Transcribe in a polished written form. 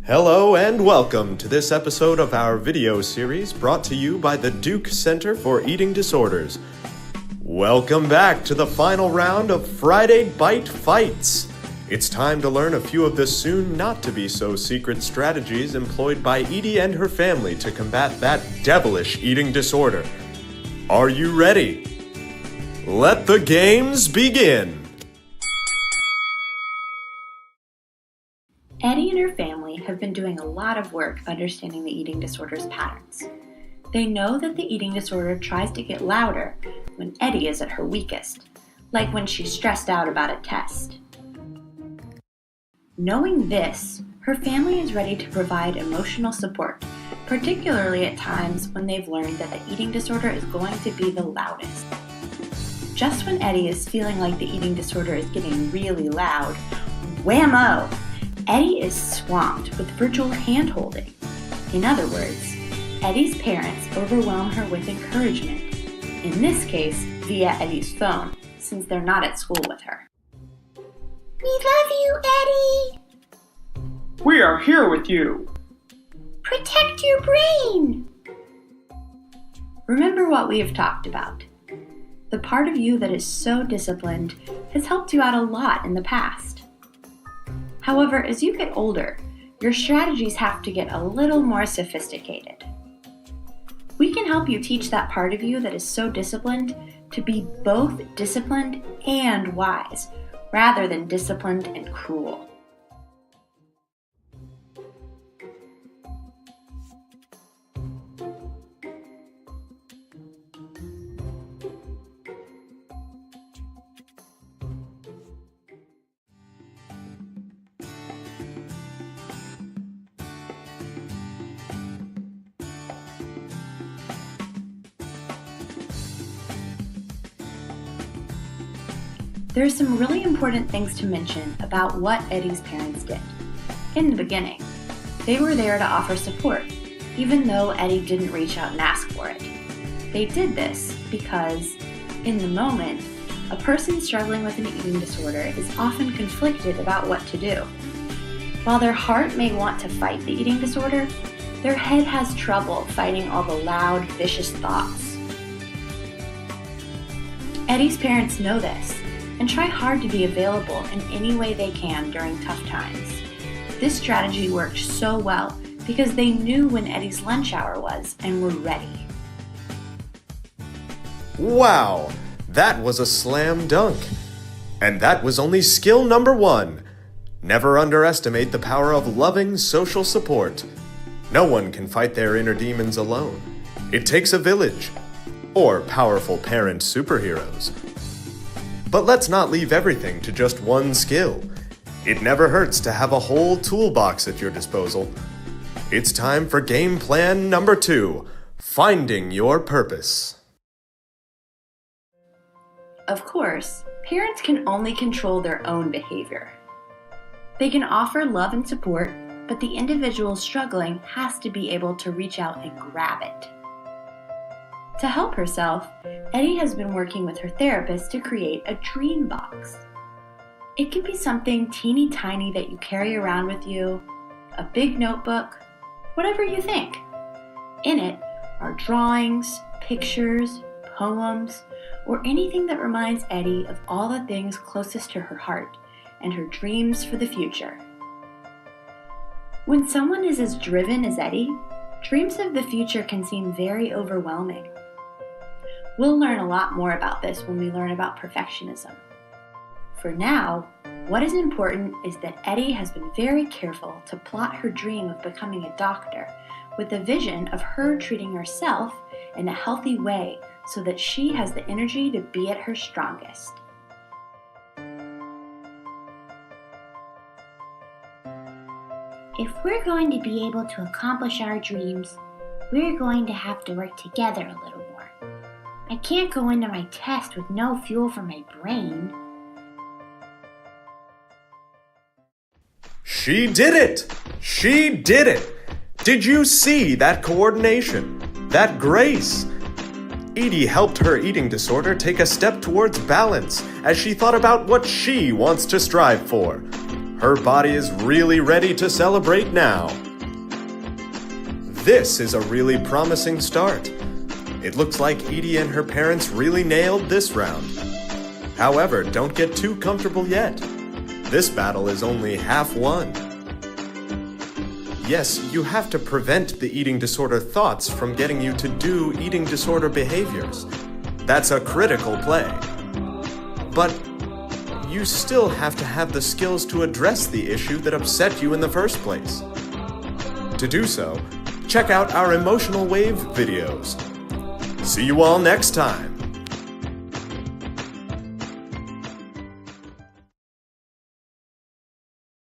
Hello and welcome to this episode of our video series brought to you by the Duke Center for Eating Disorders. Welcome back to the final round of Friday Bite Fights. It's time to learn a few of the soon not to be so secret strategies employed by Edie and her family to combat that devilish eating disorder. Are you ready? Let the games begin! Eddie and her family have been doing a lot of work understanding the eating disorder's patterns. They know that the eating disorder tries to get louder when Eddie is at her weakest, like when she's stressed out about a test. Knowing this, her family is ready to provide emotional support, particularly at times when they've learned that the eating disorder is going to be the loudest. Just when Eddie is feeling like the eating disorder is getting really loud, whammo! Eddie is swamped with virtual hand-holding. In other words, Eddie's parents overwhelm her with encouragement, in this case via Eddie's phone, since they're not at school with her. We love you, Eddie! We are here with you! Protect your brain! Remember what we have talked about. The part of you that is so disciplined has helped you out a lot in the past. However, as you get older, your strategies have to get a little more sophisticated. We can help you teach that part of you that is so disciplined to be both disciplined and wise, rather than disciplined and cruel. There are some really important things to mention about what Eddie's parents did. In the beginning, they were there to offer support, even though Eddie didn't reach out and ask for it. They did this because, in the moment, a person struggling with an eating disorder is often conflicted about what to do. While their heart may want to fight the eating disorder, their head has trouble fighting all the loud, vicious thoughts. Eddie's parents know this, and try hard to be available in any way they can during tough times. This strategy worked so well because they knew when Eddie's lunch hour was and were ready. Wow, that was a slam dunk. And that was only skill number 1. Never underestimate the power of loving social support. No one can fight their inner demons alone. It takes a village, or powerful parent superheroes. But let's not leave everything to just one skill. It never hurts to have a whole toolbox at your disposal. It's time for game plan number 2, finding your purpose. Of course, parents can only control their own behavior. They can offer love and support, but the individual struggling has to be able to reach out and grab it. To help herself, Eddie has been working with her therapist to create a dream box. It can be something teeny tiny that you carry around with you, a big notebook, whatever you think. In it are drawings, pictures, poems, or anything that reminds Eddie of all the things closest to her heart and her dreams for the future. When someone is as driven as Eddie, dreams of the future can seem very overwhelming. We'll learn a lot more about this when we learn about perfectionism. For now, what is important is that Eddie has been very careful to plot her dream of becoming a doctor with a vision of her treating herself in a healthy way so that she has the energy to be at her strongest. If we're going to be able to accomplish our dreams, we're going to have to work together a little more. I can't go into my test with no fuel for my brain. She did it! She did it! Did you see that coordination? That grace? Edie helped her eating disorder take a step towards balance as she thought about what she wants to strive for. Her body is really ready to celebrate now. This is a really promising start. It looks like Eddie and her parents really nailed this round. However, don't get too comfortable yet. This battle is only half won. Yes, you have to prevent the eating disorder thoughts from getting you to do eating disorder behaviors. That's a critical play. But you still have to have the skills to address the issue that upset you in the first place. To do so, check out our emotional wave videos. See you all next time.